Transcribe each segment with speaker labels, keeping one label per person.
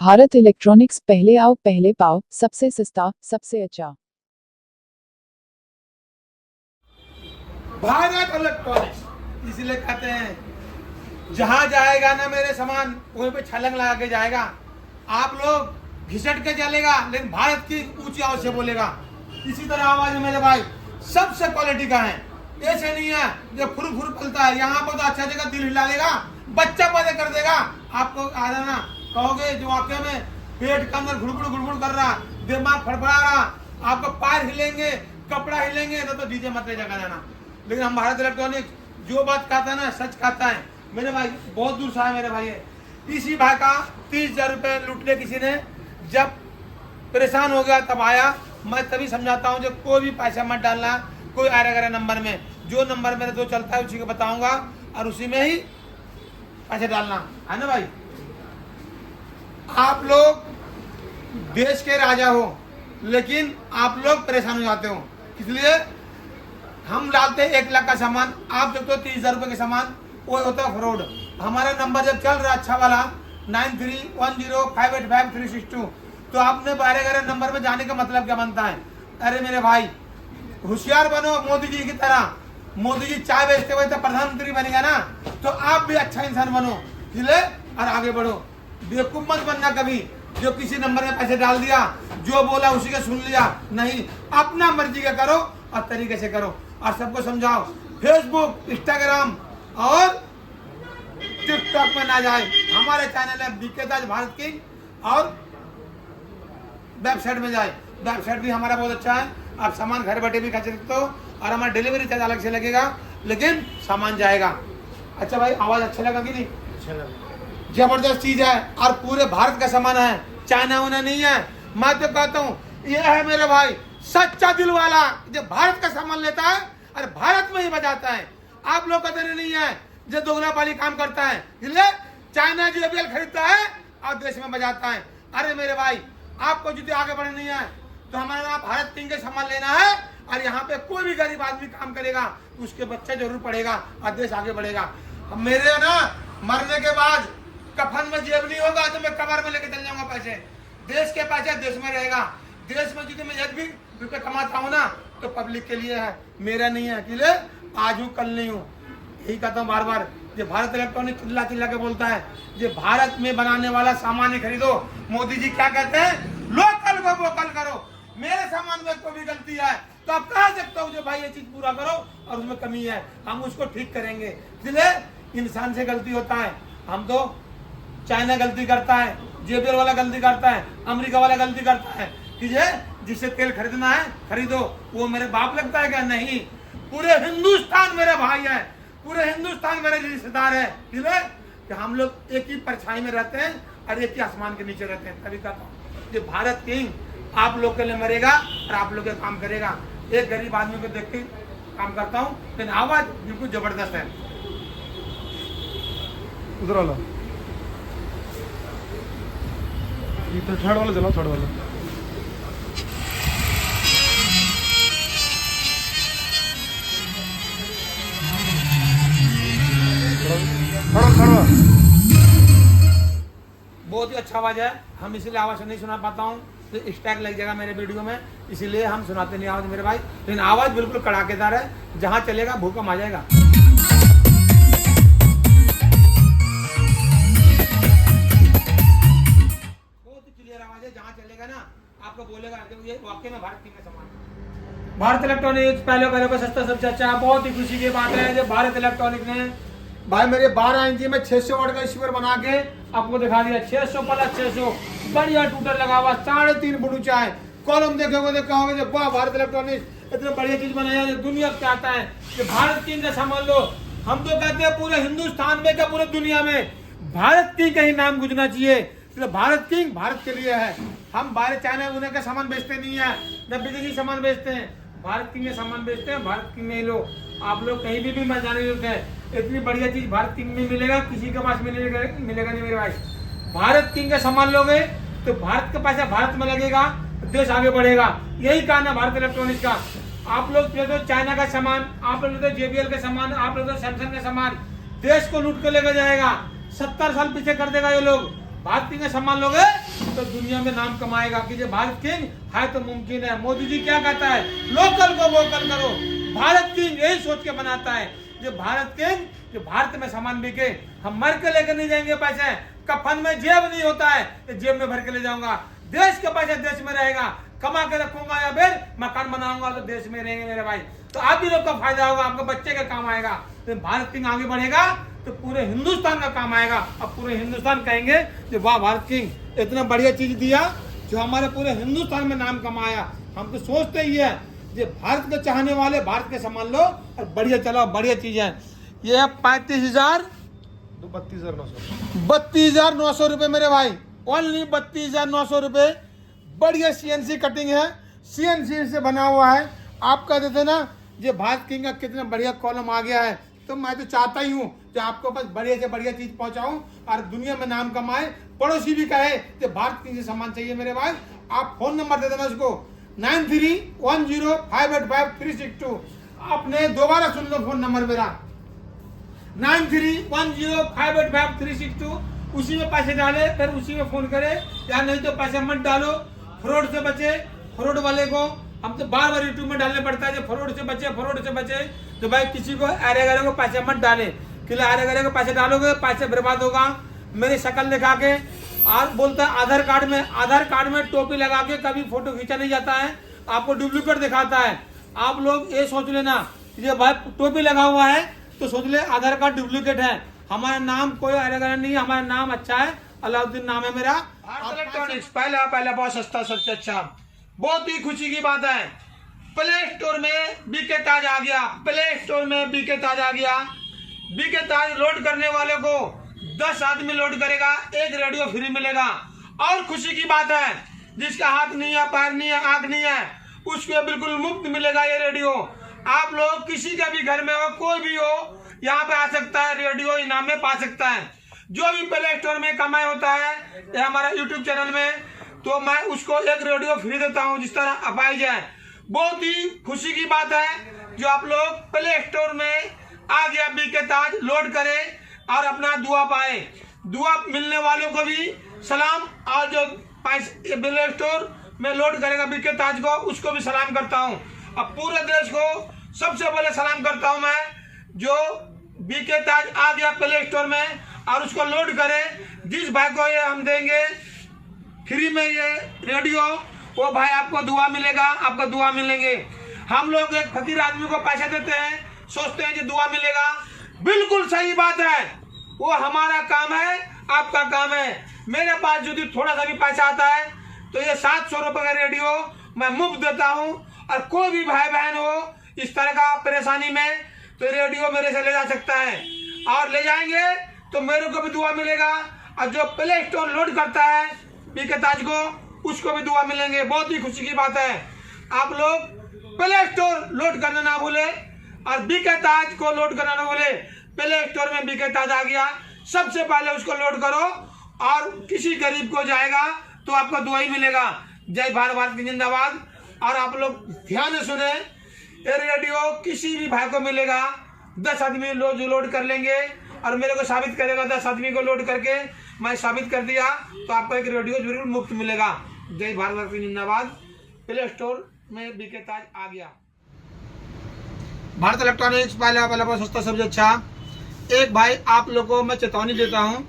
Speaker 1: Bharat electronics, पहले आओ पहले पाओ, सबसे सस्ता सबसे अच्छा।
Speaker 2: भारत इलेक्ट्रॉनिक्स इसलिए कहते हैं जहां जाएगा ना मेरे सामान वहीं पे छलंग लगा के जाएगा। आप लोग घिसट के चलेगा लेकिन भारत की ऊंची आवाज से बोलेगा। इसी तरह आवाज है मेरे भाई सबसे क्वालिटी का है, ऐसे नहीं है जो फुर फुर पलता है। यहाँ पर तो अच्छा जगह दिल हिला देगा, बच्चा पैदा कर देगा। आपको आ जाना कहोगे जो वाक्य में पेट के अंदर घुड़घुड़ घुड़घुड़ कर रहा, दिमाग फड़फड़ा रहा, आपको पैर हिलेंगे, कपड़ा हिलेंगे, तो डीजे मत ले जाकर जाना। लेकिन हम भारत इलेक्ट्रॉनिक्स जो बात कहता है ना सच कहता है मेरे भाई। बहुत दूर से आया मेरे भाई है। इसी भाई का 30,000 रुपये लूट ले किसी ने, जब परेशान हो गया तब आया। मैं तभी समझाता हूँ जब कोई भी पैसा मत डालना कोई आया गया नंबर में। जो नंबर मेरे दो चलता है उसी को बताऊंगा और उसी में ही पैसे डालना है ना भाई। आप लोग देश के राजा हो लेकिन आप लोग परेशान हो जाते हो, इसलिए हम डालते हैं 1 लाख का सामान, आप जब तो 30,000 रुपये के सामान, वो होता है फ्रॉड। हमारा नंबर जब चल रहा अच्छा वाला 9310585362, तो आपने 12 नंबर में जाने का मतलब क्या बनता है? अरे मेरे भाई होशियार बनो, मोदी जी की तरह। मोदी जी चाय बेचते हुए तो प्रधानमंत्री बनेगा ना, तो आप भी अच्छा इंसान बनो, खिले और आगे बढ़ो। बेवकूफ मत बनना कभी जो किसी नंबर में पैसे डाल दिया, जो बोला उसी का सुन लिया। नहीं, अपना मर्जी का करो और तरीके से करो और सबको समझाओ। फेसबुक, इंस्टाग्राम और टिकटॉक में ना जाए। हमारे चैनल है बीके ताज भारत की, और वेबसाइट में जाए। वेबसाइट भी हमारा बहुत अच्छा है, आप सामान घर बैठे भी खरीद सकते हो और हमारा डिलीवरी चार्ज अलग से लगेगा, लेकिन सामान जाएगा। अच्छा भाई आवाज अच्छा लगा कि नहीं? अच्छा लगा, जबरदस्त चीज है और पूरे भारत का सामान है, चाइना वाना नहीं है। मैं तो कहता हूँ ये है मेरे भाई सच्चा दिल वाला जो भारत का सामान लेता है और भारत में ही बजाता है। आप लोग का देने नहीं है जो दोगुना पाली काम करता है, इसलिए चाइना JBL खरीदता है और देश में बजाता है। अरे मेरे भाई आपको यदि आगे बढ़ना नहीं है तो हमारा भारत किंग के सामान लेना है, और यहाँ पे कोई भी गरीब आदमी काम करेगा तो उसके बच्चे जरूर पढ़ेगा और देश आगे बढ़ेगा। अब मेरे ना मरने के बाद कफन में जेब नहीं होगा तो मैं कबर में लेके चल जाऊंगा पैसे। देश के पैसे देश में रहेगा। देश में यदि मैं 1 भी रुपये कमाता हूँ ना तो पब्लिक के लिए है, मेरा नहीं है। कि आज हूँ कल नहीं हूँ, यही कहता हूँ बार बार। ये भारत इलेक्ट्रॉनिक चिल्ला चिल्ला के बोलता है ये भारत में बनाने वाला सामान ही खरीदो। मोदी जी क्या कहते हैं? लोकल को वोकल करो। मेरे सामान में कोई भी गलती है तो आप कह सकते हो जो भाई ये चीज पूरा करो और उसमें कमी है, हम उसको ठीक करेंगे। इसलिए इंसान से गलती होता है। हम तो चाइना गलती करता है, JBL वाला गलती करता है, अमेरिका वाला गलती करता है कि जिससे तेल खरीदना है खरीदो। वो मेरे बाप लगता है क्या? नहीं, पूरे हिंदुस्तान मेरे भाई है, पूरे हिंदुस्तान मेरे रिश्तेदार है। इसलिए कि हम लोग एक ही परछाई में रहते हैं और एक ही आसमान के नीचे रहते हैं। तभी कहता हूँ कि भारत किंग आप लोग के लिए मरेगा और आप लोग के काम करेगा। एक गरीब आदमी को देख के काम करता हूँ, लेकिन आवाज बिल्कुल जबरदस्त है।
Speaker 3: उधर वाला ये तो थर्ड वाला चला, थर्ड वाला
Speaker 2: बहुत ही अच्छा आवाज है। हम इसीलिए आवाज नहीं सुना पाता हूँ तो स्टैग लग जाएगा मेरे वीडियो में, इसीलिए हम सुनाते नहीं आवाज मेरे भाई। लेकिन आवाज बिल्कुल कड़ाकेदार है, जहाँ चलेगा भूकंप आ जाएगा। बहुत ही क्लियर आवाज है, जहाँ चलेगा ना आपको बोलेगा ये वाकई में भारत किंग का सामान। भारत इलेक्ट्रॉनिक्स पहले पहले को सस्ता सबसे अच्छा। बहुत ही खुशी की बात है जो भारत इलेक्ट्रॉनिक ने भाई मेरे 12 इंची में 600 वाट का स्पीकर बना के आपको दिखा दिया। 600 प्लस 600 बढ़िया टूटर लगा हुआ, 3.5 फुट ऊंचा है। कॉलम देखोगे तो कहोगे वाह भारत इलेक्ट्रॉनिक्स इतने बढ़िया चीज बनाया है। दुनिया क्या आता है कि भारत किंग का सामान लो। हम तो कहते हैं पूरे हिंदुस्तान में क्या पूरे दुनिया में भारत किंग का ही नाम गुजना चाहिए। तो भारत किंग भारत के लिए है। हम बाहर चाइना उन्हें का सामान बेचते नहीं है, न विदेशी सामान बेचते हैं, भारत किंग के सामान बेचते हैं। भारत किंग में लो, आप लोग कहीं भी मत जाने देते हैं। इतनी बढ़िया चीज भारत किंग में मिलेगा, किसी के पास मिलेगा नहीं मेरे भाई। भारत किंग का सामान लोगे तो भारत का पैसा भारत में लगेगा, देश आगे बढ़ेगा। यही कारण है भारत इलेक्ट्रॉनिक्स का। आप लोग ले दो चाइना का सामान, आप लोग ले दो JBL का सामान, आप लोग सैमसंग का सामान, देश को लूट कर लेकर जाएगा। 70 साल पीछे कर देगा ये लोग। भारत किंग का सामान लोगे तो दुनिया में नाम कमाएगा कि ये भारत किंग है तो मुमकिन है। मोदी जी क्या कहता है, लोकल को वोकल करो। भारत किंग यही सोच के बनाता है, ये भारत किंग, जो भारत में सामान बिके। हम मर के लेकर नहीं जाएंगे पैसे, कफन में जेब नहीं होता है, ये जेब में भर के ले जाऊंगा। देश के पैसे देश में रहेगा, कमा के रखूंगा या फिर मकान बनाऊंगा तो देश में रहेंगे मेरे भाई। तो आप भी लोग का फायदा होगा, आपके बच्चे का काम आएगा। तो भारत किंग आगे बढ़ेगा तो पूरे हिंदुस्तान का काम आएगा। अब पूरे हिंदुस्तान कहेंगे कि वाह भारत किंग इतना बढ़िया चीज दिया जो हमारे पूरे हिंदुस्तान में नाम कमाया। हम तो सोचते ही है ये भारत के चाहने वाले भारत के सामान लो और बढ़िया चलाओ, बढ़िया चीज है। ये है 32,900 32,900 रुपए मेरे भाई, ओनली 32,900 रुपए। बढ़िया CNC कटिंग है, CNC से बना हुआ है। आप कह देते ना ये भारत किंग का कितना बढ़िया कॉलम आ गया है, तो मैं तो चाहता ही हूँ कि आपको बस बढ़िया से बढ़िया चीज पहुंचाऊं और दुनिया में नाम कमाए। पड़ोसी भी कहे कि भारत किंग से सामान चाहिए मेरे भाई। आप फोन नंबर दे देना उसको 9310585362। आपने दोबारा सुन लो फोन नंबर मेरा 9310585362। उसी में पैसे डाले, फिर उसी में फोन करे, या नहीं तो पैसे मत डालो। फ्रॉड से बचे, फ्रॉड वाले को हम तो बार बार यूट्यूब में डालने पड़ता है, फ्रॉड से बचे, फ्रॉड से बचे। तो भाई किसी को अरे गरे को पैसे मत डाले, कि अरे गरे को पैसे डालोगे पैसे बर्बाद होगा। मेरी शक्ल दिखा के और बोलता है आधार कार्ड में टोपी लगा के कभी फोटो खींचा नहीं जाता है, आपको डुप्लीकेट दिखाता है। आप लोग ये सोच लेना ये भाई टोपी लगा हुआ है तो सोच ले आधार कार्ड डुप्लीकेट है। हमारा नाम कोई अरे गरे नहीं है, हमारा नाम अच्छा है, अलाउद्दीन नाम है मेरा। इलेक्ट्रॉनिक्स पहला बहुत सस्ता, सबसे अच्छा। बहुत ही खुशी की बात है, प्ले स्टोर में बीके ताज आ गया। प्ले स्टोर में बीके ताज आ गया। बीके ताज लोड करने वाले को 10 आदमी लोड करेगा, एक रेडियो फ्री मिलेगा। और खुशी की बात है, जिसका हाथ नहीं है, पैर नहीं है, आंख नहीं है, उसको बिल्कुल मुफ्त मिलेगा ये रेडियो। आप लोग किसी का भी घर में हो, कोई भी हो, यहाँ पे आ सकता है, रेडियो इनाम में पा सकता है। जो भी प्ले स्टोर में कमाई होता है ये हमारा यूट्यूब चैनल में, तो मैं उसको एक रेडियो फ्री देता हूँ, जिस तरह अपाइज है। बहुत ही खुशी की बात है जो आप लोग प्ले स्टोर में आ गया बीके ताज, लोड करें और अपना दुआ पाए। दुआ मिलने वालों को भी सलाम, और जो प्ले स्टोर में लोड करेगा बीके ताज को, उसको भी सलाम करता हूं। अब पूरे देश को सबसे पहले सलाम करता हूं मैं, जो बीके ताज आ गया प्ले स्टोर में और उसको लोड करे। जिस भाई को ये हम देंगे फ्री में ये रेडियो, वो भाई आपको दुआ मिलेगा, आपको दुआ मिलेंगे। हम लोग एक फकीर आदमी को पैसे देते हैं, सोचते हैं कि दुआ मिलेगा। बिल्कुल सही बात है, वो हमारा काम है, आपका काम है। मेरे पास यदि थोड़ा सा भी पैसा आता है तो ये 700 रुपए का रेडियो मैं मुफ्त देता हूँ। और कोई भी भाई बहन हो इस तरह का परेशानी में, तो रेडियो मेरे से ले जा सकता है, और ले जाएंगे तो मेरे को भी दुआ मिलेगा। और जो प्ले स्टोर लोड करता है बीके ताज को, उसको भी दुआ मिलेंगे। बहुत ही खुशी की बात है। आप लोग प्ले स्टोर लोड करना ना भूले और बीके ताज को लोड करना ना भूले। प्ले स्टोर में बीके ताज आ गया, सबसे पहले उसको लोड करो और किसी गरीब को जाएगा तो आपको दुआ ही मिलेगा। जय भारत की जिंदाबाद। और आप लोग ध्यान से सुने, ये रेडियो किसी भी भाई को मिलेगा। 10 आदमी लोड कर लेंगे और मेरे को साबित करेगा, 10 आदमी को लोड करके मैं साबित कर दिया तो आपको एक रेडियो जरूर मुफ्त मिलेगा। जय भारत की जिंदाबाद। प्ले स्टोर में बीके ताज आ गया। भारत इलेक्ट्रॉनिक्स पहला बहुत सस्ता, सबसे अच्छा। एक भाई आप लोगों को मैं चेतावनी देता हूँ,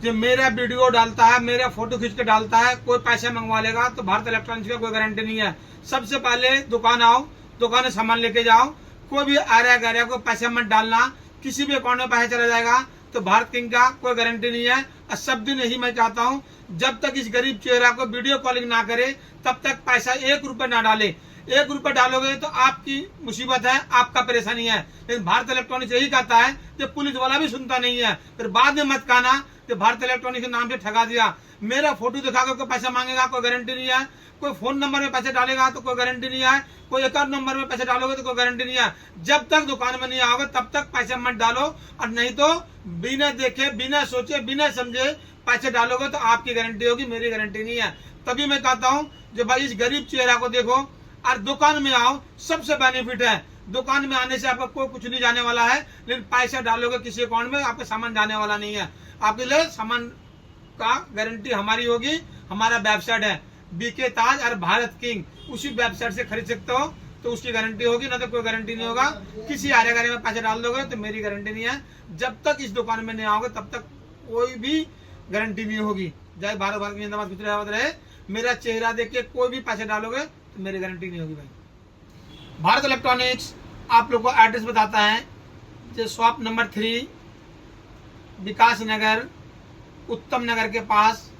Speaker 2: जो मेरा वीडियो डालता है, मेरा फोटो खींच के डालता है, कोई पैसे मंगवा लेगा तो भारत इलेक्ट्रॉनिक्स का कोई गारंटी नहीं है। सबसे पहले दुकान आओ, दुकान से सामान लेके जाओ। कोई भी आर्या गैरिया को पैसे मत डालना, किसी भी अकाउंट में पैसा चला जाएगा तो भारत किंग का कोई गारंटी नहीं है। और सब दिन यही मैं चाहता हूँ, जब तक इस गरीब चेहरा को वीडियो कॉलिंग ना करे तब तक पैसा 1 रुपए ना डाले। 1 रुपए डालोगे तो आपकी मुसीबत है, आपका परेशानी है। लेकिन भारत इलेक्ट्रॉनिक्स यही कहता है कि पुलिस वाला भी सुनता नहीं है। फिर बाद में मत कहना कि भारत इलेक्ट्रॉनिक्स के नाम से ठगा दिया। मेरा फोटो दिखाकर कोई पैसा मांगेगा, कोई गारंटी नहीं है। कोई फोन नंबर में पैसे डालेगा तो कोई गारंटी नहीं है। कोई अकाउंट नंबर में पैसे डालोगे तो कोई गारंटी नहीं है। जब तक दुकान में नहीं आओगे तब तक पैसे मत डालो, और नहीं तो बिना देखे, बिना सोचे, बिना समझे पैसे डालोगे तो आपकी गारंटी होगी, मेरी गारंटी नहीं है। तभी मैं कहता हूँ जो भाई इस गरीब चेहरा को देखो और दुकान में आओ, सबसे बेनिफिट है। दुकान में आने से आपको कोई कुछ नहीं जाने वाला है, लेकिन पैसा डालोगे किसी अकाउंट में आपका सामान जाने वाला नहीं है। आपके लिए सामान का गारंटी हमारी होगी हमारा वेबसाइट है बीके ताज और भारत किंग, उसी वेबसाइट से खरीद सकते हो, तो उसकी गारंटी होगी, ना तो कोई गारंटी नहीं होगा। किसी आरे गारे में पैसे डाल दोगे तो मेरी गारंटी नहीं है। जब तक इस दुकान में नहीं आओगे तब तक कोई भी गारंटी नहीं होगी। जय भारत, भारत की जिंदाबाद, गुजरात रहे। मेरा चेहरा देख के कोई भी पैसे डालोगे तो मेरी गारंटी नहीं होगी भाई। भारत इलेक्ट्रॉनिक्स आप लोग को एड्रेस बताता है, जो शॉप नंबर 3 विकास नगर उत्तम नगर के पास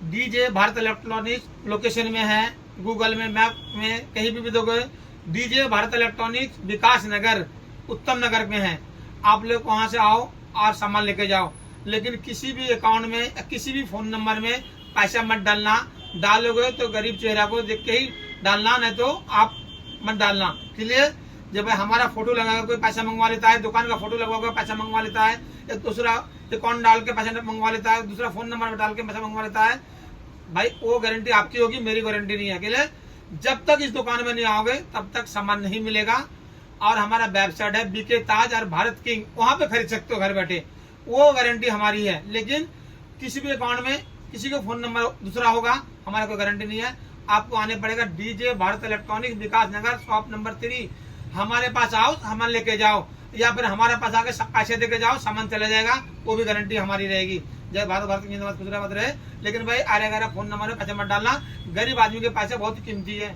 Speaker 2: डीजे भारत इलेक्ट्रॉनिक्स लोकेशन में है। गूगल में मैप में कहीं भी दोगे डीजे भारत इलेक्ट्रॉनिक्स विकास नगर उत्तम नगर में है। आप लोग वहां से आओ और सामान लेके जाओ, लेकिन किसी भी अकाउंट में किसी भी फोन नंबर में पैसा मत डालना। डालोगे तो गरीब चेहरा को देख के ही डालना, नहीं तो आप मत डालना। क्लियर? जब हमारा फोटो लगा कोई पैसा मंगवा लेता है, दुकान का फोटो लगा पैसा मंगवा लेता है, एक दूसरा अकाउंट डाल के पैसा मंगवा लेता है, दूसरा फोन नंबर डाल के पैसा मंगवा लेता है, भाई वो गारंटी आपकी होगी, मेरी गारंटी नहीं है। क्लियर? जब तक इस दुकान में नहीं आओगे तब तक सामान नहीं मिलेगा। और हमारा वेबसाइट है बीके ताज और भारत किंग, वहां पे खरीद सकते हो घर बैठे, वो गारंटी हमारी है। लेकिन किसी भी अकाउंट में किसी का फोन नंबर दूसरा होगा, हमारा कोई गारंटी नहीं है। आपको आने पड़ेगा डीजे भारत इलेक्ट्रॉनिक्स विकास नगर शॉप नंबर 3। हमारे पास आओ, सामान लेके जाओ, या फिर हमारे पास आके पैसे देके जाओ, सामान चला जाएगा, वो भी गारंटी हमारी रहेगी। जय भारत, भारत की जिंदाबाद, गुजरात रहे। लेकिन भाई आरे गारे फोन नंबर में पैसे मत डालना, गरीब आदमी के पैसे बहुत कीमती है।